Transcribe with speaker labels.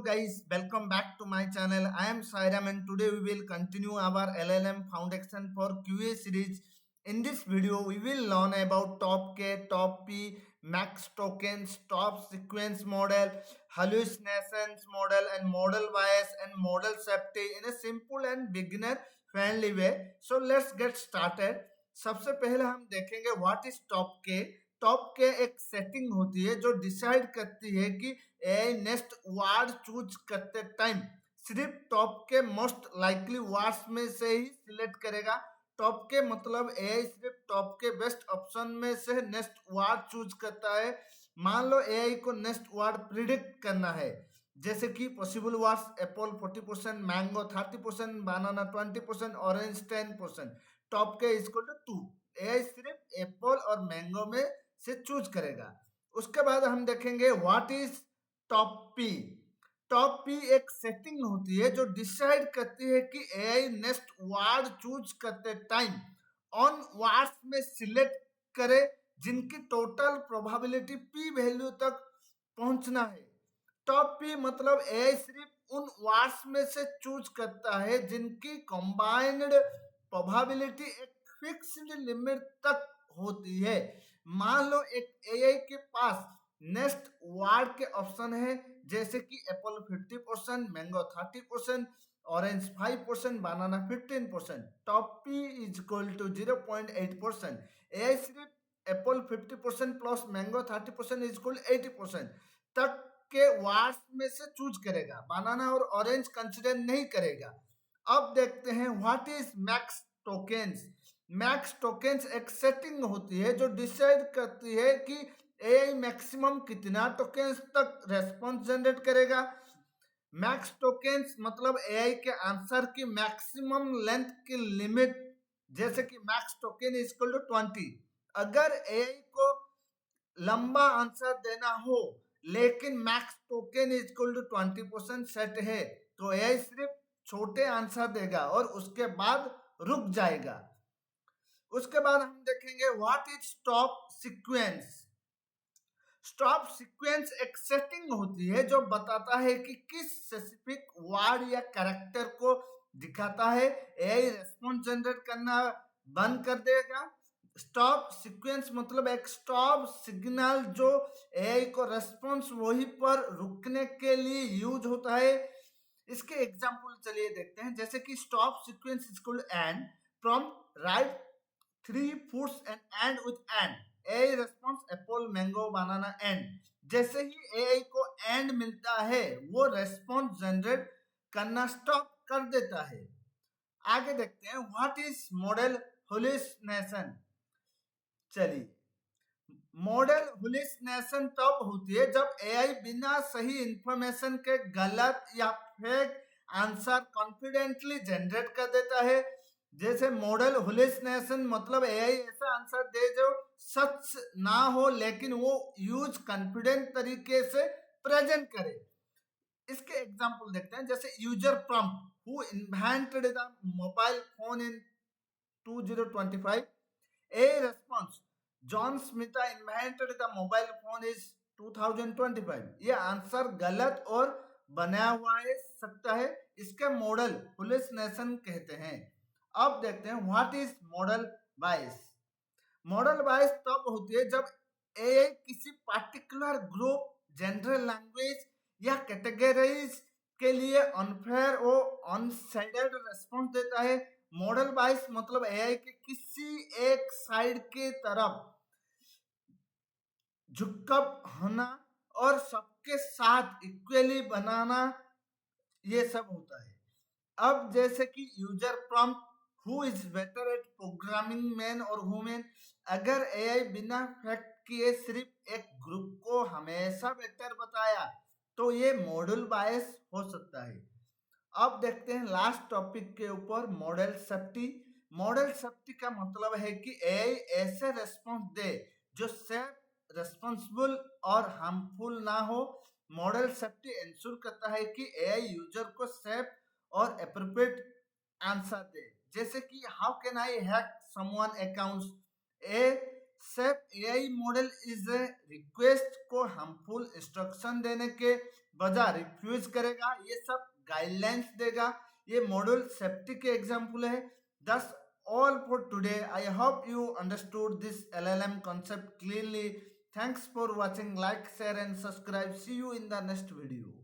Speaker 1: guys, welcome back to my channel. I am Sairam and today we will continue our LLM foundation for QA series. In this video, we will learn about top K, top P, max tokens, top sequence model, hallucinations model and model bias and model safety in a simple and beginner friendly way. So let's get started. सबसे पहले हम देखेंगे what is top के। Top के एक setting होती है जो डिसाइड करती है कि एआई नेक्स्ट वर्ड चूज करते टाइम सिर्फ टॉप के मोस्ट लाइकली वर्ड्स में से ही सिलेक्ट करेगा। टॉप के मतलब एआई सिर्फ टॉप के बेस्ट ऑप्शन में से नेक्स्ट वर्ड चूज करता है। मान लो एआई को नेक्स्ट वर्ड प्रिडिक्ट करना है, जैसे कि पॉसिबल वर्ड्स एप्पल 40%, मैंगो 30%, बनाना 20%, ऑरेंज 10%। टॉप के इक्वल टू 2। एआई सिर्फ एप्पल और मैंगो में से चूज करेगा। उसके बाद हम देखेंगे what is top P. Top P एक सेटिंग होती है जो डिसाइड करती है कि एआई नेक्स्ट वर्ड चूज करते टाइम ऑन वर्ड्स में सिलेक्ट करे जिनकी टोटल प्रोबेबिलिटी पी वैल्यू तक पहुंचना है। टॉप पी मतलब एआई सिर्फ उन वर्ड्स में से चूज करता है जिनकी कंबाइंड प्रोबेबिलिटी एक फिक्स्ड लिमिट तक होती है। मान लो एक एआई के पास नेक्स्ट वर्ड के ऑप्शन है, जैसे कि apple 50%, mango 30%, orange 5%, banana 15%। Top P is equal to 0.8%। AI सिर्फ apple 50% plus mango 30% is equal 80% तक के वर्ड्स में से चूज करेगा। बनाना और ऑरेंज कंसिडर नहीं करेगा। अब देखते हैं what is max tokens. Max tokens एक सेटिंग होती है जो डिसाइड करती है कि एआई मैक्सिमम कितना टोकेंस तक रेस्पॉन्स जनरेट करेगा। मैक्स टोकेंस मतलब एआई के आंसर की मैक्सिमम लेंथ की लिमिट, जैसे कि max token is equal to 20। अगर एआई को लंबा आंसर देना हो लेकिन max token is equal to 20% set है, तो एआई सिर्फ छोटे आंसर देगा और उसके बाद रुक जाएगा। उसके बाद हम देखेंगे what is stop sequence. Stop sequence एक सेटिंग होती है जो बताता है कि किस स्पेसिफिक वर्ड या कैरेक्टर को दिखाता है एआई रेस्पॉन्स जनरेट करना बंद कर देगा। स्टॉप सीक्वेंस मतलब एक स्टॉप सिग्नल जो एआई को रेस्पॉन्स वहीं पर रुकने के लिए यूज होता है। इसके एग्जांपल चलिए देखते हैं, जैसे कि stop sequence is equal and from right 3 foods and and with and AI response Apple mango banana and. जैसे ही एआई को एंड मिलता है वो रेस्पॉन्स जनरेट करना स्टॉप कर देता है। आगे देखते हैं व्हाट इज मॉडल हेलुसिनेशन। चलिए, मॉडल हेलुसिनेशन तब होती है जब एआई बिना सही इंफॉर्मेशन के गलत या फेक आंसर कॉन्फिडेंटली जनरेट कर देता है। जैसे मॉडल हेलुसिनेशन मतलब एआई ऐसा आंसर दे जो सच ना हो लेकिन वो यूज कॉन्फिडेंट तरीके से प्रेजेंट करे। इसके एग्जांपल देखते हैं, जैसे user prompt who invented the mobile phone in 2025, A response John Smith invented the mobile phone is 2025। ये आंसर गलत और बनाया हुआ है सकता है, इसके मॉडल हेलुसिनेशन कहते हैं। अब देखते हैं what is model bias. Model bias तब होती है जब एआई किसी पार्टिकुलर ग्रुप, जनरल लैंग्वेज या कैटेगरीज के लिए अनफेयर और अनसाइडेड रेस्पॉन्स देता है। मॉडल बायस मतलब एआई के किसी एक साइड की तरफ झुकाव होना और सबके साथ इक्वली बनाना, ये सब होता है। अब जैसे कि user prompt who is better at programming, man और वुमेन। अगर एआई बिना फैक्ट किए सिर्फ एक ग्रुप को हमेशा बेटर बताया तो ये मॉडल बायस हो सकता है। अब देखते हैं लास्ट टॉपिक के ऊपर, मॉडल सेफ्टी। मॉडल सेफ्टी का मतलब है कि एआई ऐसे रेस्पॉन्स दे जो सेफ, रेस्पॉन्सिबल और हार्मफुल ना हो। मॉडल सेफ्टी इंश्योर करता है कि एआई यूजर को सेफ और एप्रोप्रिएट आंसर दे, जैसे कि how can I hack someone accounts. A safe AI model is a request को हार्मफुल इंस्ट्रक्शन देने के वजह रिफ्यूज करेगा, ये सब गाइडलाइंस देगा। ये मॉड्यूल सेफ्टी के एग्जाम्पल है। दस all for today. I hope you understood this LLM concept clearly. Thanks for watching. Like, share and subscribe. See you in the next video.